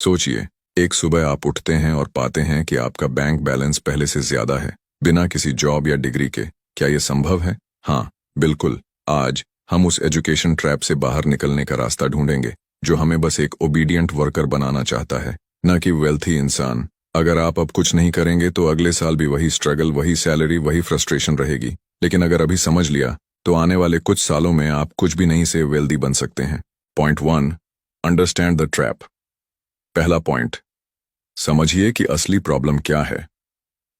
सोचिए, एक सुबह आप उठते हैं और पाते हैं कि आपका बैंक बैलेंस पहले से ज्यादा है, बिना किसी जॉब या डिग्री के। क्या यह संभव है? हाँ, बिल्कुल। आज हम उस एजुकेशन ट्रैप से बाहर निकलने का रास्ता ढूंढेंगे, जो हमें बस एक ओबीडियंट वर्कर बनाना चाहता है, न कि वेल्थी इंसान। अगर आप अब कुछ नहीं करेंगे तो अगले साल भी वही स्ट्रगल, वही सैलरी, वही फ्रस्ट्रेशन रहेगी। लेकिन अगर अभी समझ लिया, तो आने वाले कुछ सालों में आप कुछ भी नहीं से वेल्दी बन सकते हैं। Point 1, understand the trap. पहला पॉइंट, समझिए कि असली प्रॉब्लम क्या है।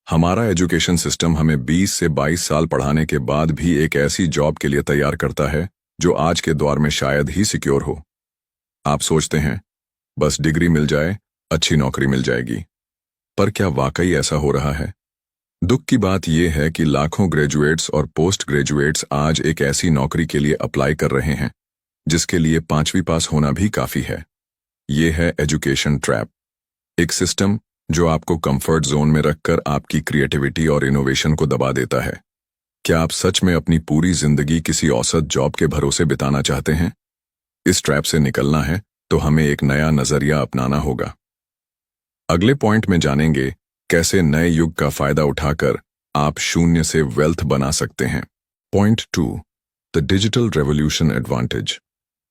हमारा एजुकेशन सिस्टम हमें 20 से 22 साल पढ़ाने के बाद भी एक ऐसी जॉब के लिए तैयार करता है जो आज के दौर में शायद ही सिक्योर हो। आप सोचते हैं, बस डिग्री मिल जाए, अच्छी नौकरी मिल जाएगी। पर क्या वाकई ऐसा हो रहा है? दुख की बात यह है कि लाखों ग्रेजुएट्स और पोस्ट ग्रेजुएट्स आज एक ऐसी नौकरी के लिए अप्लाई कर रहे हैं जिसके लिए 5वीं पास होना भी काफी है। ये है एजुकेशन ट्रैप, एक सिस्टम जो आपको कंफर्ट जोन में रखकर आपकी क्रिएटिविटी और इनोवेशन को दबा देता है। क्या आप सच में अपनी पूरी जिंदगी किसी औसत जॉब के भरोसे बिताना चाहते हैं? इस ट्रैप से निकलना है तो हमें एक नया नजरिया अपनाना होगा। अगले पॉइंट में जानेंगे कैसे नए युग का फायदा उठाकर आप शून्य से वेल्थ बना सकते हैं। Point 2, the digital revolution advantage.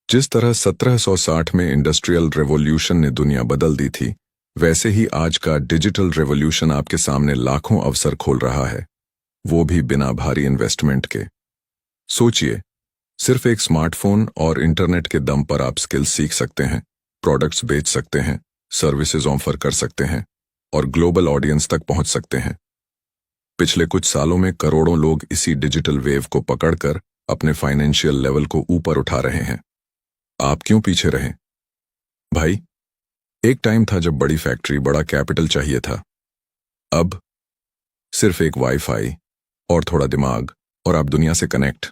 जिस तरह 1760 में इंडस्ट्रियल रेवोल्यूशन ने दुनिया बदल दी थी, वैसे ही आज का डिजिटल रेवोल्यूशन आपके सामने लाखों अवसर खोल रहा है, वो भी बिना भारी इन्वेस्टमेंट के। सोचिए, सिर्फ एक स्मार्टफोन और इंटरनेट के दम पर आप स्किल्स सीख सकते हैं, प्रोडक्ट्स बेच सकते हैं, सर्विसेज ऑफर कर सकते हैं और ग्लोबल ऑडियंस तक पहुंच सकते हैं। पिछले कुछ सालों में करोड़ों लोग इसी डिजिटल वेव को पकड़कर अपने फाइनेंशियल लेवल को ऊपर उठा रहे हैं। आप क्यों पीछे रहे? भाई, एक टाइम था जब बड़ी फैक्ट्री, बड़ा कैपिटल चाहिए था। अब सिर्फ एक वाईफाई और थोड़ा दिमाग और आप दुनिया से कनेक्ट।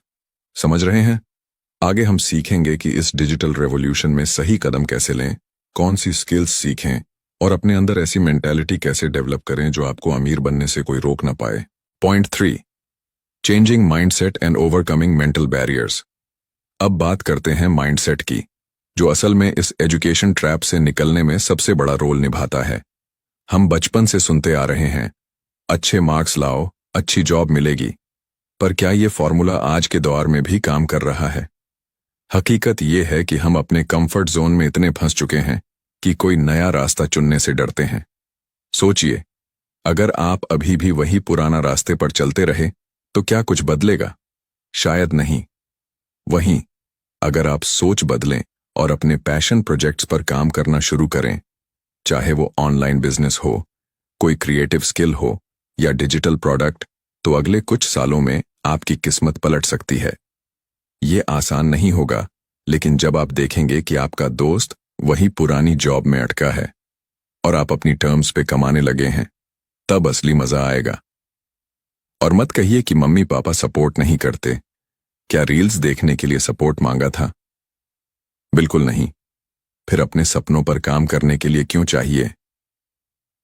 समझ रहे हैं? आगे हम सीखेंगे कि इस डिजिटल रेवोल्यूशन में सही कदम कैसे लें, कौन सी स्किल्स सीखें और अपने अंदर ऐसी मेंटालिटी कैसे डेवलप करें जो आपको अमीर बनने से कोई रोक ना पाए। Point 3, changing mindset and overcoming mental barriers. अब बात करते हैं माइंडसेट की, जो असल में इस एजुकेशन ट्रैप से निकलने में सबसे बड़ा रोल निभाता है। हम बचपन से सुनते आ रहे हैं, अच्छे मार्क्स लाओ, अच्छी जॉब मिलेगी। पर क्या ये फॉर्मूला आज के दौर में भी काम कर रहा है? हकीकत ये है कि हम अपने कंफर्ट जोन में इतने फंस चुके हैं कि कोई नया रास्ता चुनने से डरते हैं। सोचिए, अगर आप अभी भी वही पुराना रास्ते पर चलते रहे तो क्या कुछ बदलेगा? शायद नहीं। वहीं अगर आप सोच बदलें और अपने पैशन प्रोजेक्ट्स पर काम करना शुरू करें, चाहे वो ऑनलाइन बिजनेस हो, कोई क्रिएटिव स्किल हो या डिजिटल प्रोडक्ट, तो अगले कुछ सालों में आपकी किस्मत पलट सकती है। ये आसान नहीं होगा, लेकिन जब आप देखेंगे कि आपका दोस्त वही पुरानी जॉब में अटका है और आप अपनी टर्म्स पे कमाने लगे हैं, तब असली मजा आएगा। और मत कहिए कि मम्मी पापा सपोर्ट नहीं करते। क्या रील्स देखने के लिए सपोर्ट मांगा था? बिल्कुल नहीं। फिर अपने सपनों पर काम करने के लिए क्यों चाहिए?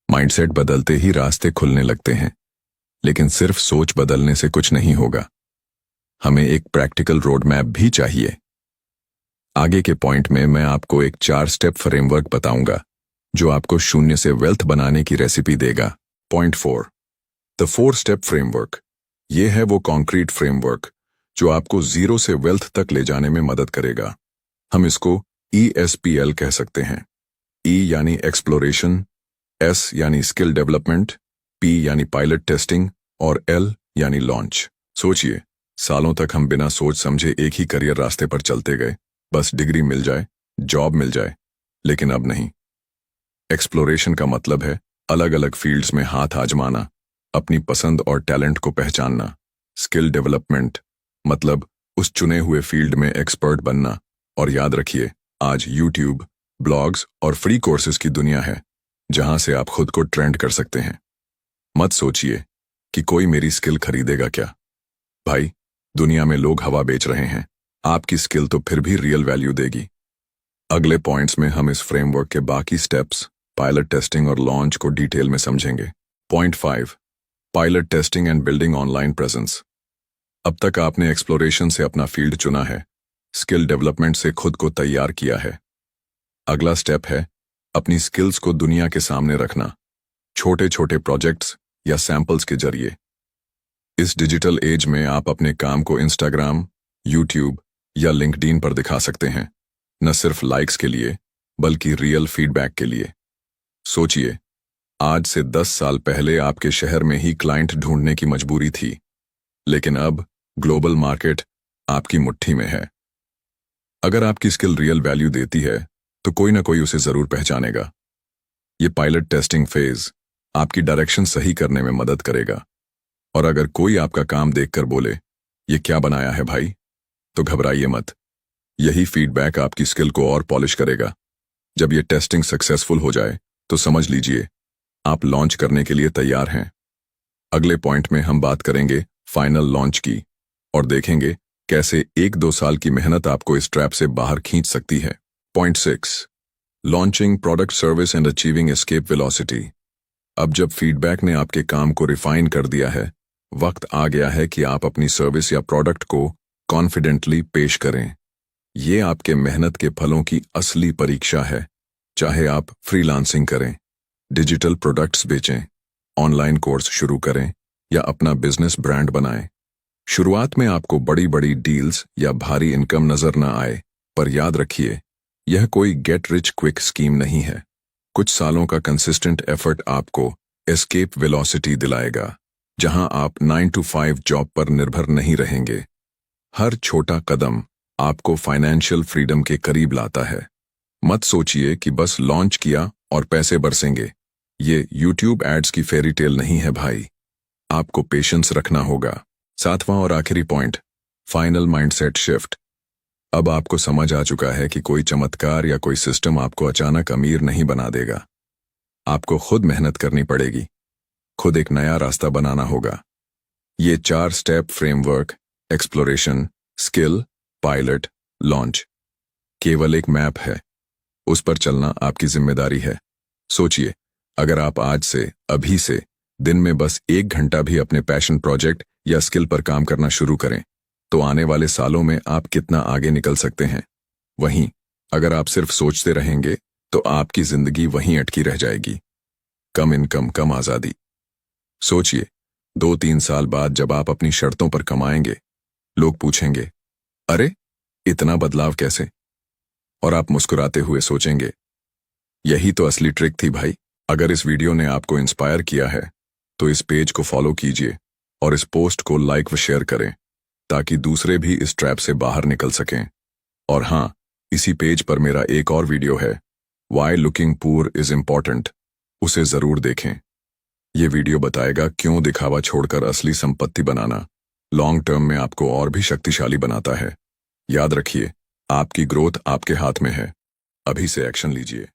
माइंडसेट बदलते ही रास्ते खुलने लगते हैं, लेकिन सिर्फ सोच बदलने से कुछ नहीं होगा। हमें एक प्रैक्टिकल रोड मैप भी चाहिए। आगे के पॉइंट में मैं आपको एक 4 स्टेप फ्रेमवर्क बताऊंगा, जो आपको शून्य से वेल्थ बनाने की रेसिपी देगा। Point 4, the 4 step framework. यह है वो कॉन्क्रीट फ्रेमवर्क जो आपको जीरो से वेल्थ तक ले जाने में मदद करेगा। हम इसको ESPL कह सकते हैं। E यानी एक्सप्लोरेशन, S यानी स्किल डेवलपमेंट, P यानी पायलट टेस्टिंग और L यानी लॉन्च। सोचिए, सालों तक हम बिना सोच समझे एक ही करियर रास्ते पर चलते गए, बस डिग्री मिल जाए, जॉब मिल जाए। लेकिन अब नहीं। एक्सप्लोरेशन का मतलब है अलग अलग फील्ड्स में हाथ आजमाना, अपनी पसंद और टैलेंट को पहचानना। स्किल डेवलपमेंट मतलब उस चुने हुए फील्ड में एक्सपर्ट बनना। और याद रखिए, आज यूट्यूब, ब्लॉग्स और फ्री कोर्सेज की दुनिया है, जहां से आप खुद को ट्रेंड कर सकते हैं। मत सोचिए कि कोई मेरी स्किल खरीदेगा क्या। भाई, दुनिया में लोग हवा बेच रहे हैं, आपकी स्किल तो फिर भी रियल वैल्यू देगी। अगले पॉइंट्स में हम इस फ्रेमवर्क के बाकी स्टेप्स, पायलट टेस्टिंग और लॉन्च को डिटेल में समझेंगे। Point 5, pilot testing and building online presence. अब तक आपने एक्सप्लोरेशन से अपना फील्ड चुना है, स्किल डेवलपमेंट से खुद को तैयार किया है। अगला स्टेप है अपनी स्किल्स को दुनिया के सामने रखना, छोटे छोटे प्रोजेक्ट्स या सैंपल्स के जरिए। इस डिजिटल एज में आप अपने काम को इंस्टाग्राम, यूट्यूब या लिंक्डइन पर दिखा सकते हैं, न सिर्फ लाइक्स के लिए बल्कि रियल फीडबैक के लिए। सोचिए, आज से 10 साल पहले आपके शहर में ही क्लाइंट ढूंढने की मजबूरी थी, लेकिन अब ग्लोबल मार्केट आपकी मुट्ठी में है। अगर आपकी स्किल रियल वैल्यू देती है तो कोई ना कोई उसे जरूर पहचानेगा। ये पायलट टेस्टिंग फेज आपकी डायरेक्शन सही करने में मदद करेगा। और अगर कोई आपका काम देखकर बोले, ये क्या बनाया है भाई, तो घबराइए मत। यही फीडबैक आपकी स्किल को और पॉलिश करेगा। जब ये टेस्टिंग सक्सेसफुल हो जाए तो समझ लीजिए आप लॉन्च करने के लिए तैयार हैं। अगले पॉइंट में हम बात करेंगे फाइनल लॉन्च की और देखेंगे कैसे 1-2 साल की मेहनत आपको इस ट्रैप से बाहर खींच सकती है। Point 6, launching product service and achieving escape velocity. अब जब फीडबैक ने आपके काम को रिफाइन कर दिया है, वक्त आ गया है कि आप अपनी सर्विस या प्रोडक्ट को कॉन्फिडेंटली पेश करें। ये आपके मेहनत के फलों की असली परीक्षा है। चाहे आप फ्रीलांसिंग करें, डिजिटल प्रोडक्ट्स बेचें, ऑनलाइन कोर्स शुरू करें या अपना बिजनेस ब्रांड बनाएं। शुरुआत में आपको बड़ी बड़ी डील्स या भारी इनकम नजर न आए, पर याद रखिए यह कोई गेट रिच क्विक स्कीम नहीं है। कुछ सालों का कंसिस्टेंट एफर्ट आपको एस्केप वेलोसिटी दिलाएगा, जहां आप 9 to 5 जॉब पर निर्भर नहीं रहेंगे। हर छोटा कदम आपको फाइनेंशियल फ्रीडम के करीब लाता है। मत सोचिए कि बस लॉन्च किया और पैसे बरसेंगे। ये यूट्यूब एड्स की फेरी टेल नहीं है भाई। आपको पेशेंस रखना होगा। 7वां और आखिरी पॉइंट, फाइनल माइंडसेट शिफ्ट। अब आपको समझ आ चुका है कि कोई चमत्कार या कोई सिस्टम आपको अचानक अमीर नहीं बना देगा। आपको खुद मेहनत करनी पड़ेगी, खुद एक नया रास्ता बनाना होगा। ये 4 step framework, exploration, skill, pilot, launch, केवल एक मैप है। उस पर चलना आपकी जिम्मेदारी है। सोचिए, अगर आप आज से, अभी से, दिन में बस 1 घंटा भी अपने पैशन प्रोजेक्ट या स्किल पर काम करना शुरू करें, तो आने वाले सालों में आप कितना आगे निकल सकते हैं। वहीं अगर आप सिर्फ सोचते रहेंगे तो आपकी जिंदगी वहीं अटकी रह जाएगी। कम इनकम, कम आजादी। सोचिए, 2-3 साल बाद जब आप अपनी शर्तों पर कमाएंगे, लोग पूछेंगे, अरे इतना बदलाव कैसे? और आप मुस्कुराते हुए सोचेंगे, यही तो असली ट्रिक थी भाई। अगर इस वीडियो ने आपको इंस्पायर किया है तो इस पेज को फॉलो कीजिए और इस पोस्ट को लाइक व शेयर करें, ताकि दूसरे भी इस ट्रैप से बाहर निकल सकें। और हाँ, इसी पेज पर मेरा एक और वीडियो है, why looking poor is important, उसे जरूर देखें। ये वीडियो बताएगा क्यों दिखावा छोड़कर असली संपत्ति बनाना लॉन्ग टर्म में आपको और भी शक्तिशाली बनाता है। याद रखिए, आपकी ग्रोथ आपके हाथ में है। अभी से एक्शन लीजिए।